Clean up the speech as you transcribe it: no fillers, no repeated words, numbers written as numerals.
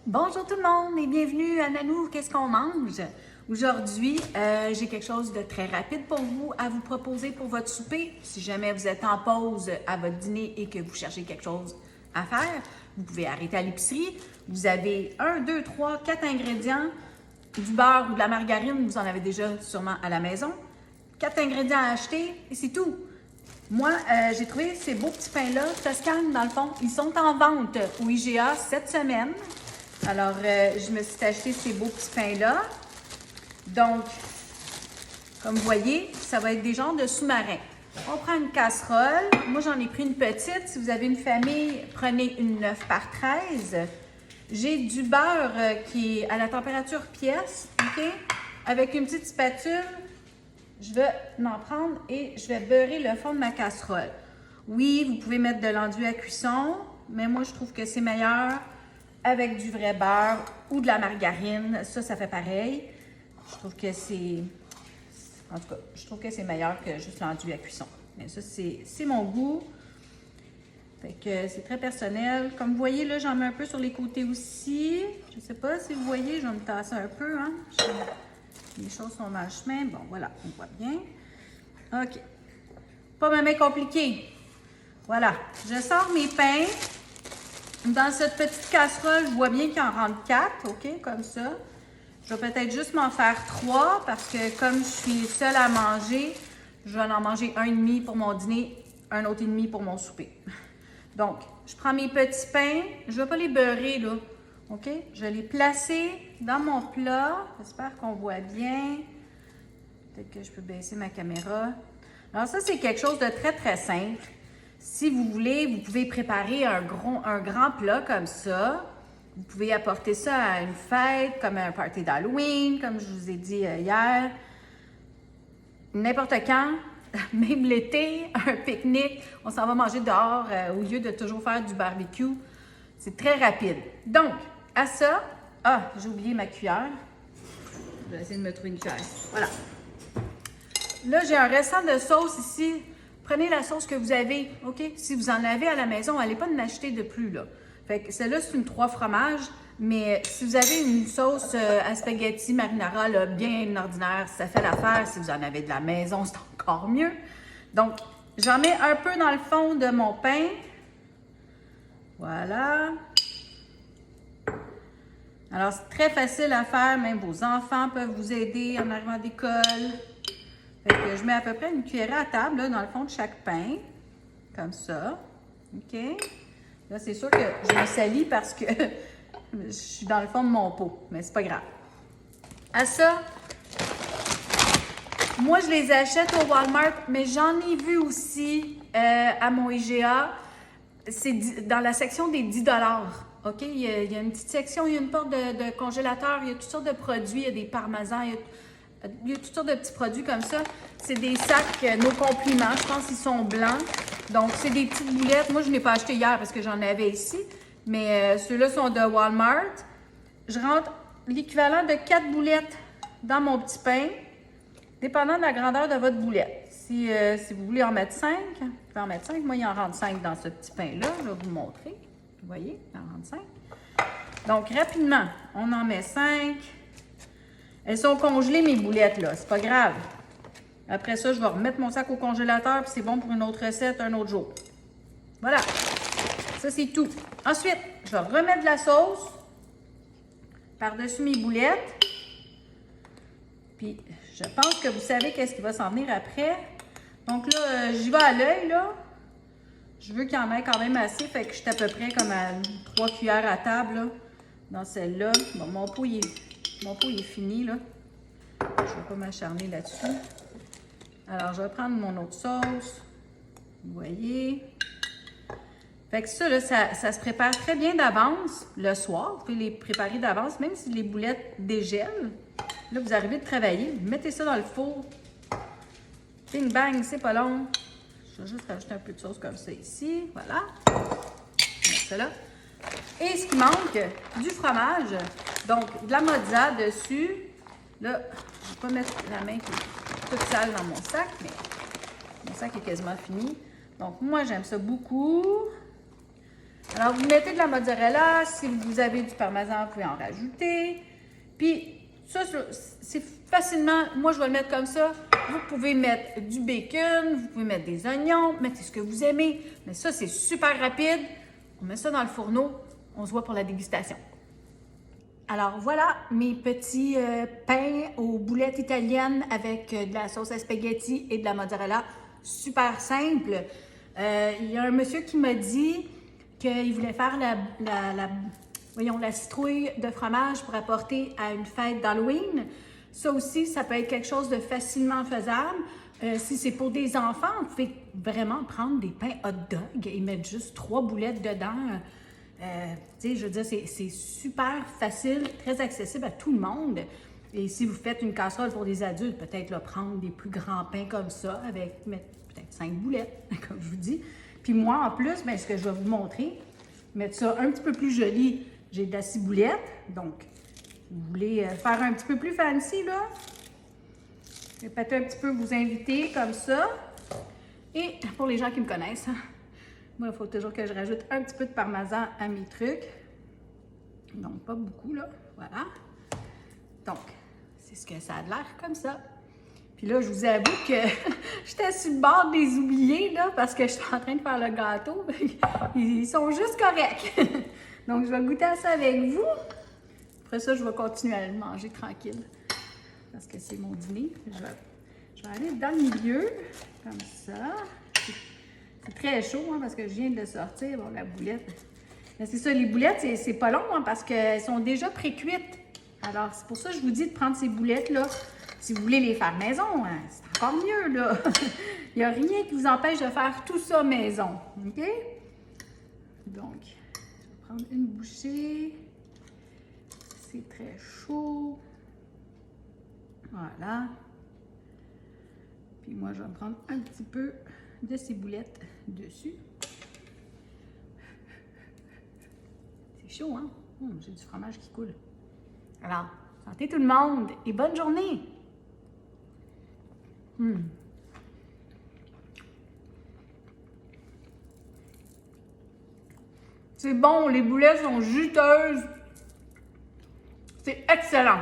Bonjour tout le monde et bienvenue à Nanou, qu'est-ce qu'on mange? Aujourd'hui, j'ai quelque chose de très rapide pour vous à vous proposer pour votre souper. Si jamais vous êtes en pause à votre dîner et que vous cherchez quelque chose à faire, vous pouvez arrêter à l'épicerie. Vous avez 1, 2, 3, 4 ingrédients, du beurre ou de la margarine, vous en avez déjà sûrement à la maison. 4 ingrédients à acheter et c'est tout. Moi, j'ai trouvé ces beaux petits pains-là, Toscane, dans le fond, ils sont en vente au IGA cette semaine. Alors, je me suis acheté ces beaux petits pains-là. Donc, comme vous voyez, ça va être des genres de sous-marins. On prend une casserole. Moi, j'en ai pris une petite. Si vous avez une famille, prenez une 9 par 13. J'ai du beurre qui est à la température pièce, OK? Avec une petite spatule, je vais en prendre et je vais beurrer le fond de ma casserole. Oui, vous pouvez mettre de l'enduit à cuisson, mais moi, je trouve que c'est meilleur avec du vrai beurre ou de la margarine. Ça fait pareil. Je trouve que c'est... En tout cas, je trouve que c'est meilleur que juste l'enduit à cuisson. Mais ça, c'est mon goût. Fait que c'est très personnel. Comme vous voyez, là, j'en mets un peu sur les côtés aussi. Je ne sais pas si vous voyez, je vais me tasser un peu, hein. Les choses sont dans le chemin. Bon, voilà, on voit bien. OK. Pas même compliqué. Voilà. Je sors mes pains. Dans cette petite casserole, je vois bien qu'il en rentre 4, OK, comme ça. Je vais peut-être juste m'en faire 3 parce que comme je suis seule à manger, je vais en manger un et demi pour mon dîner, un autre et demi pour mon souper. Donc, je prends mes petits pains. Je ne vais pas les beurrer, là. OK? Je vais les placer dans mon plat. J'espère qu'on voit bien. Peut-être que je peux baisser ma caméra. Alors ça, c'est quelque chose de très, très simple. Si vous voulez, vous pouvez préparer un grand plat comme ça. Vous pouvez apporter ça à une fête, comme un party d'Halloween, comme je vous ai dit hier. N'importe quand, même l'été, un pique-nique, on s'en va manger dehors au lieu de toujours faire du barbecue. C'est très rapide. Donc, à ça, j'ai oublié ma cuillère. Je vais essayer de me trouver une cuillère. Voilà. Là, j'ai un restant de sauce ici. Prenez la sauce que vous avez, OK? Si vous en avez à la maison, n'allez pas en acheter de plus, là. Fait que celle-là, c'est une 3 fromages, mais si vous avez une sauce à spaghetti marinara, là, bien ordinaire, ça fait l'affaire. Si vous en avez de la maison, c'est encore mieux. Donc, j'en mets un peu dans le fond de mon pain. Voilà. Alors, c'est très facile à faire. Même vos enfants peuvent vous aider en arrivant d'école. Fait que je mets à peu près une cuillère à table là, dans le fond de chaque pain. Comme ça. OK? Là, c'est sûr que je me salis parce que je suis dans le fond de mon pot. Mais c'est pas grave. À ça, moi, je les achète au Walmart, mais j'en ai vu aussi à mon IGA. C'est dans la section des 10 $. OK? Il y a une petite section, il y a une porte de congélateur, il y a toutes sortes de produits, il y a des parmesans, il y a toutes sortes de petits produits comme ça. C'est des sacs, nos compliments, je pense qu'ils sont blancs. Donc, c'est des petites boulettes. Moi, je n'ai pas acheté hier parce que j'en avais ici. Mais ceux-là sont de Walmart. Je rentre l'équivalent de 4 boulettes dans mon petit pain, dépendant de la grandeur de votre boulette. Si vous voulez en mettre 5, vous pouvez en mettre 5. Moi, il en rentre 5 dans ce petit pain-là. Je vais vous le montrer. Vous voyez, il en rentre 5. Donc, rapidement, on en met 5. Elles sont congelées, mes boulettes, là. C'est pas grave. Après ça, je vais remettre mon sac au congélateur, puis c'est bon pour une autre recette, un autre jour. Voilà. Ça, c'est tout. Ensuite, je vais remettre de la sauce par-dessus mes boulettes. Puis, je pense que vous savez qu'est-ce qui va s'en venir après. Donc là, j'y vais à l'œil, là. Je veux qu'il y en ait quand même assez, fait que je suis à peu près comme à 3 cuillères à table, là, dans celle-là. Bon, mon pot, il est fini, là. Je ne vais pas m'acharner là-dessus. Alors, je vais prendre mon autre sauce. Vous voyez. Fait que ça, là, ça se prépare très bien d'avance le soir. Vous pouvez les préparer d'avance, même si les boulettes dégèlent. Là, vous arrivez de travailler. Vous mettez ça dans le four. Bing bang, c'est pas long. Je vais juste rajouter un peu de sauce comme ça ici. Voilà. Mettre ça là. Et ce qui manque, du fromage. Donc, de la mozza dessus. Là, je ne vais pas mettre la main qui est toute sale dans mon sac, mais mon sac est quasiment fini. Donc, moi, j'aime ça beaucoup. Alors, vous mettez de la mozzarella. Si vous avez du parmesan, vous pouvez en rajouter. Puis, ça, c'est facilement... Moi, je vais le mettre comme ça. Vous pouvez mettre du bacon, vous pouvez mettre des oignons, mettez ce que vous aimez. Mais ça, c'est super rapide. On met ça dans le fourneau. On se voit pour la dégustation. Alors, voilà mes petits pains aux boulettes italiennes avec de la sauce à spaghetti et de la mozzarella. Super simple. Il y a un monsieur qui m'a dit qu'il voulait faire la citrouille de fromage pour apporter à une fête d'Halloween. Ça aussi, ça peut être quelque chose de facilement faisable. Si c'est pour des enfants, vous pouvez vraiment prendre des pains hot dog et mettre juste 3 boulettes dedans. Je veux dire, c'est super facile, très accessible à tout le monde. Et si vous faites une casserole pour des adultes, peut-être là, prendre des plus grands pains comme ça, avec mettre peut-être 5 boulettes, comme je vous dis. Puis moi, en plus, bien, ce que je vais vous montrer, mettre ça un petit peu plus joli, j'ai de la ciboulette. Donc, vous voulez faire un petit peu plus fancy, là, peut-être un petit peu vous inviter comme ça. Et pour les gens qui me connaissent, moi, il faut toujours que je rajoute un petit peu de parmesan à mes trucs. Donc, pas beaucoup, là. Voilà. Donc, c'est ce que ça a l'air comme ça. Puis là, je vous avoue que j'étais sur le bord de les oublier, là, parce que je suis en train de faire le gâteau. Ils sont juste corrects. Donc, je vais goûter à ça avec vous. Après ça, je vais continuer à le manger tranquille. Parce que c'est mon dîner. Je vais aller dans le milieu, comme ça. C'est très chaud, hein, parce que je viens de le sortir. Bon, la boulette. Mais c'est ça, les boulettes, c'est pas long, hein, parce qu'elles sont déjà pré-cuites. Alors, c'est pour ça que je vous dis de prendre ces boulettes-là. Si vous voulez les faire maison, hein, c'est encore mieux, là. Il n'y a rien qui vous empêche de faire tout ça maison. OK? Donc, je vais prendre une bouchée. C'est très chaud. Voilà. Puis moi, je vais me prendre un petit peu de ces boulettes dessus. C'est chaud, hein? J'ai du fromage qui coule. Alors, santé tout le monde et bonne journée! C'est bon, les boulettes sont juteuses. C'est excellent.